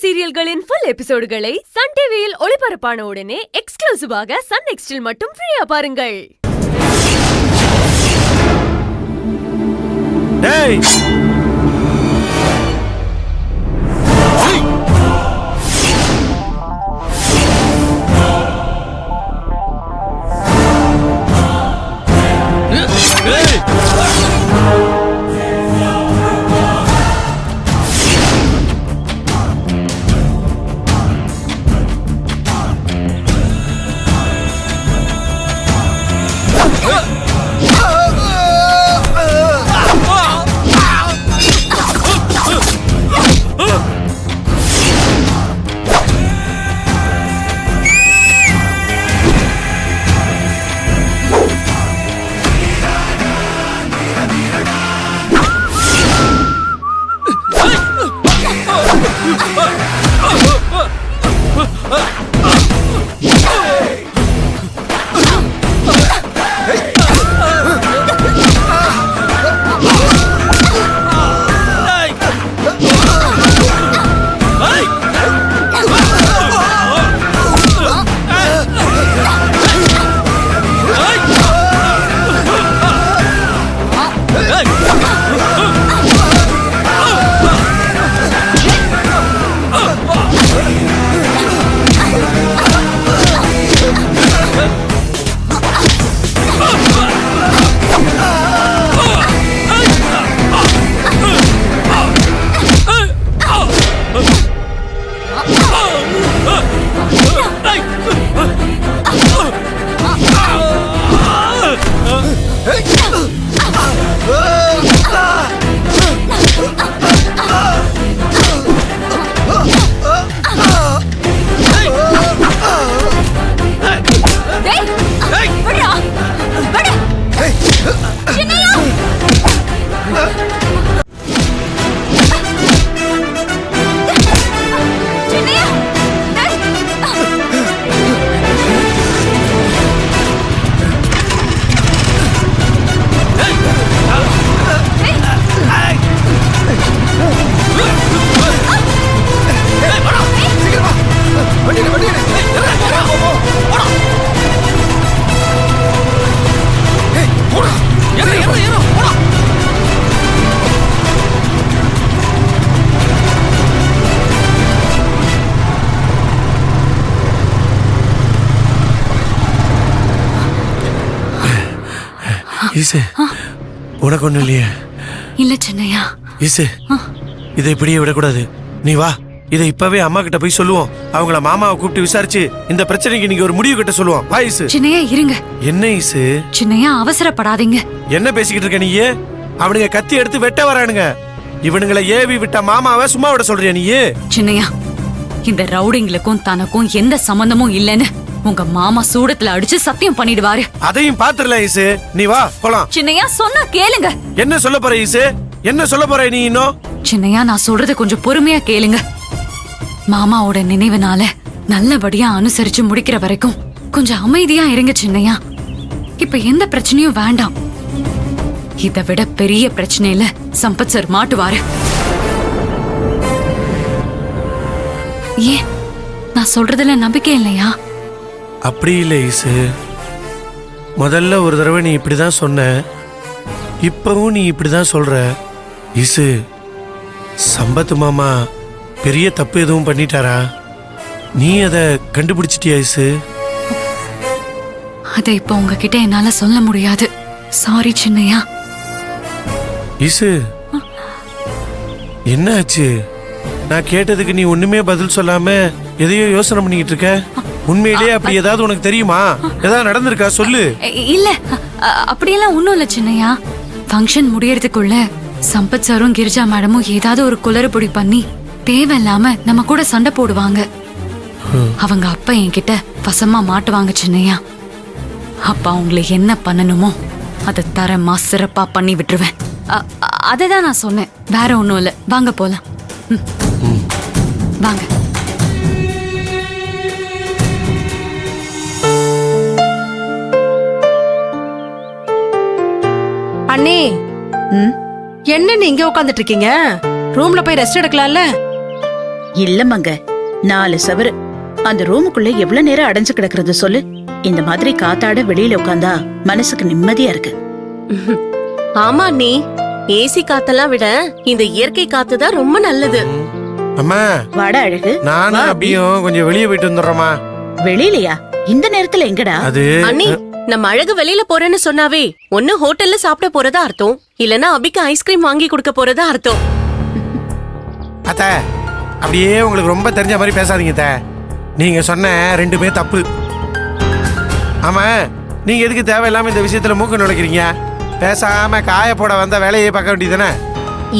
சீரியல்களின் full எபிசோடுகளை Sun டிவியில் ஒளிபரப்பான உடனே எக்ஸ்க்ளூசிவாக சன் நெக்ஸ்டில் மட்டும் ஃப்ரீயா பாருங்கள். ஈசு, உனக்கு ஒண்ணும் இல்லையே? இல்ல சின்னையா. ஈசு, இதை இப்படியே விடக்கூடாது. நீ வா, இதை இப்பவே அம்மா கிட்ட போய் சொல்லுவோம். அவங்கள மாமாவை கூப்பிட்டு விசாரிச்சு இந்த பிரச்சனைக்கு நீங்க ஒரு முடிவு கிட்ட சொல்லுவோம். வா ஈசு. சின்னையா இருங்க. என்ன ஈசு? சின்னையா அவசரப்படாதீங்க. என்ன பேசிக்கிட்டு இருக்க நீயே? அவனுங்க கத்தி எடுத்து வெட்ட வரானுங்க. இவனுங்களை ஏவி விட்ட மாமாவை சும்மா விட சொல்றியா நீ? சின்னையா, இந்த ரவுடிங்களுக்கும் தனக்கும் எந்த சம்பந்தமும் இல்லன்னு உங்க மாமா சூடத்துல அடிச்சு சத்தியம் பண்ணிடுவாரு. அதையும் பாத்துறல ஈசு. நீ வா போலாம். சின்னையா சொன்னா கேளுங்க. என்ன சொல்ல போற ஈசு? என்ன சொல்ல போற நீ இன்னும்? சின்னையா, நான் சொல்றது கொஞ்சம் பொறுமையா கேளுங்க. மாமாவோட நினைவுனால நல்லபடியா அனுசரிச்சு முடிக்கிற வரைக்கும் கொஞ்சம் அமைதியா இருங்க சின்னையா. இப்ப எந்த பிரச்சனையும் வேண்டாம். இதை விட பெரிய பிரச்சனையில சம்பத் சார் மாட்டுவாரு. ஏன் நான் சொல்றதுல நம்பிக்கை இல்லையா? அப்படி இல்லை ஈசு. முதல்ல ஒரு தடவை நீ இப்படிதான் சொன்ன, இப்பவும் நீ இப்படிதான் சொல்ற. ஈசு, சம்பத் மாமா பெரிய தப்பு எதுவும் பண்ணிட்டாரா? நீ அதை கண்டுபிடிச்சிட்டியா ஈசு? அதை இப்ப உங்ககிட்ட என்னால சொல்ல முடியாது. சாரி சின்னையா. ஈசு, என்ன ஆச்சு? நான் கேட்டதுக்கு நீ ஒண்ணுமே பதில் சொல்லாம எதையோ யோசனை பண்ணிக்கிட்டு இருக்க. உண்மையிலேயே அப்படி ஏதாவது உனக்கு தெரியுமா? ஏதாவது நடந்திருக்கா சொல்லு. இல்ல, அப்படியெல்லாம் ஒண்ணும் இல்ல சின்னையா. ஃபங்க்ஷன் முடியறதுக்குள்ள சம்பத் சாரும் கிரிஜா மேடமும் ஏதாவது ஒரு குளறுபடி பண்ணி தேவையில்லாம நம்ம கூட சண்டை போடுவாங்க. அவங்க அப்பா என்கிட்ட வசமா மாட்டுவாங்க சின்னையா. அப்பா அவங்களை என்ன பண்ணணுமோ அதை தரமா சிறப்பா பண்ணி விட்டுருவேன். அததான் நான் சொன்னேன், வேற ஒண்ணும் இல்ல. வாங்க போலாம். வாங்க. அண்ணே, என்ன நீங்க உட்கார்ந்துட்டு இருக்கீங்க? ரூம்ல போய் ரெஸ்ட் எடுக்கலாம்ல? இல்லம்மாங்க, 4 சவரு அந்த ரூமுக்குள்ள எவ்வளவு நேரம் அடைஞ்சு கிடக்குறது சொல்லு. இந்த மாதிரி காத்தாட வெளியில உட்கார்ந்தா மனசுக்கு நிம்மதியா இருக்கு. ஆமா நீ ஏசி காத்தெல்லாம் விட இந்த இயற்கை காத்து தான் ரொம்ப நல்லது. அம்மா வாடா அழகு. நானும் வா, அப்படியும் கொஞ்சம் வெளியே போயிட்டு வந்துடுறோமா. வெளியிலயா? இந்த நேரத்துல எங்கடா? அது அண்ணி நம்ம அழகு வெளியில போறேன்னு சொன்னாவே ஒண்ணு ஹோட்டல்ல சாப்பிட போறதா அர்த்தம், இல்லனா அபிக்கு ஐஸ்கிரீம் வாங்கி கொடுக்க போறதா அர்த்தம். அத்த அப்படியே உங்களுக்கு ரொம்ப தெரிஞ்ச மாதிரி பேசாதீங்க அத்த. நீங்க சொன்ன ரெண்டுமே தப்பு. ஆமா, நீங்க எதுக்கு தேவையில்லாம இந்த விஷயத்துல மூக்கு நுழைக்கிறீங்க? பேசாம காய போட வந்த வேலையை பார்க்க வேண்டியதானே.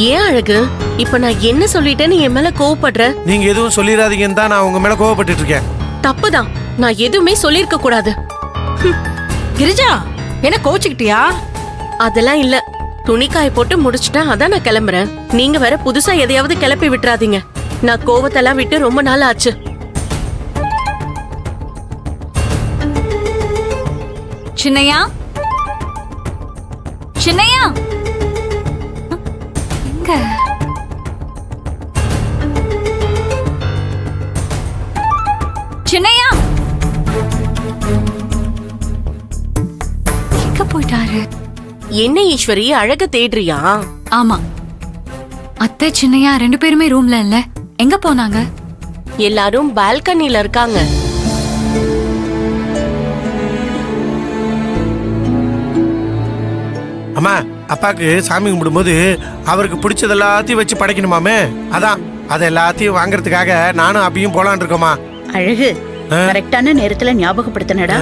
ஏன் அழகு இப்ப நான் என்ன சொல்லிட்டேன்னு என் மேல கோவப்படுற? நீங்க எதுவும் சொல்லிடாதீங்கன்னு தான் நான் உங்க மேல கோவப்பட்டு இருக்கேன். தப்புதான், நான் எதுவுமே சொல்லிருக்க கூடாது. கிரிஜா, என்ன கோச்சுக்கிட்டியா? அதெல்லாம் இல்ல, துணிக்காய போட்டு முடிச்சுட்டேன், அதான் நான் கிளம்புறேன். நீங்க வேற புதுசா எதையாவது கிளப்பி விட்டுறாதீங்க. நான் கோவத்தெல்லாம் விட்டு ரொம்ப நாள் ஆச்சு. சின்னையா, சின்னையா, எங்க? சின்னையா எங்க போயிட்டாரு? என்ன ஈஸ்வரி, அழக தேடுறியா? ஆமா, அத்தை சின்னையா 2 பேருமே ரூம்ல இல்ல. எங்க போனாங்க? எல்லாரும் பால்கனில இருக்காங்க. அம்மா, அப்பாக்கு சாமி கும்பிடும்போது அவருக்கு பிடிச்சது எல்லாத்தையும் வச்சு படைக்கணுமாமே. அதான் அதை எல்லாத்தையும் வாங்குறதுக்காக நானும் அபியும் போலான் இருக்கோமா. அழகு, கரெக்டான நேரத்துல ஞாபகப்படுத்தினடா.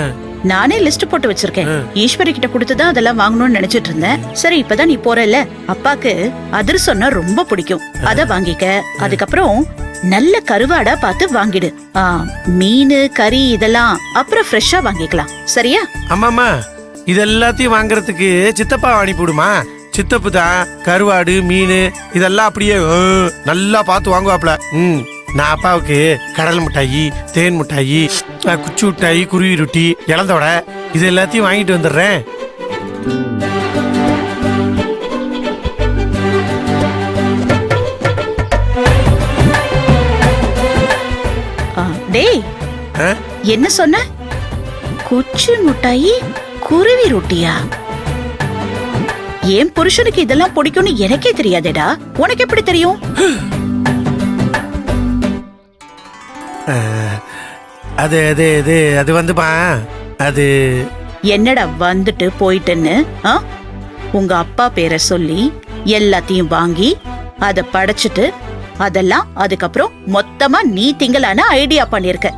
நானே லிஸ்ட் போட்டு வச்சிருக்கேன். ஈஸ்வரி கிட்ட கொடுத்துதான் அதெல்லாம் வாங்கணும்னு நினைச்சிட்டு இருந்தேன். சரி, இப்பதான் நீ போறல, அப்பாக்கு அதிரசம்னா ரொம்ப பிடிக்கும், அத வாங்கிக்க. அதுக்கப்புறம் நல்ல கருவாடா பார்த்து வாங்கிடு. மீன் கறி இதெல்லாம் அப்புறம் ஃப்ரெஷ்ஷா வாங்கிக்கலாம், சரியா? அம்மாம்மா, இது எல்லாத்தையும் வாங்குறதுக்கு சித்தப்பா அனுப்பிவிடுமா. சித்தப்பு தான் கருவாடு மீன் இதெல்லாம் அப்படியே நல்லா பார்த்து வாங்குவாப்ல. நான் அப்பாவுக்கு கடல் மிட்டாயி, தேன் மிட்டாயி, குச்சி மிட்டாயி, குருவி ரொட்டி, இளந்தோட இது எல்லாத்தையும் வாங்கிட்டு வந்துடுறேன். டேய், என்ன சொன்ன? குச்சி மிட்டாயி குருவி ரொட்டியா? என் புருஷனுக்கு இதெல்லாம் பிடிக்கும்னு எனக்கே தெரியாதேடா. உனக்கு எப்படி தெரியும்? அது அது அது அது வந்துப்பா, அது என்னடா வந்துட்டு போயிட்டுன்னு? உங்க அப்பா பேரை சொல்லி எல்லாத்தையும் வாங்கி அத படைச்சிட்டு அதெல்லாம் அதுக்கப்புறம் மொத்தமா நீ திங்கலான ஐடியா பண்ணிருக்க.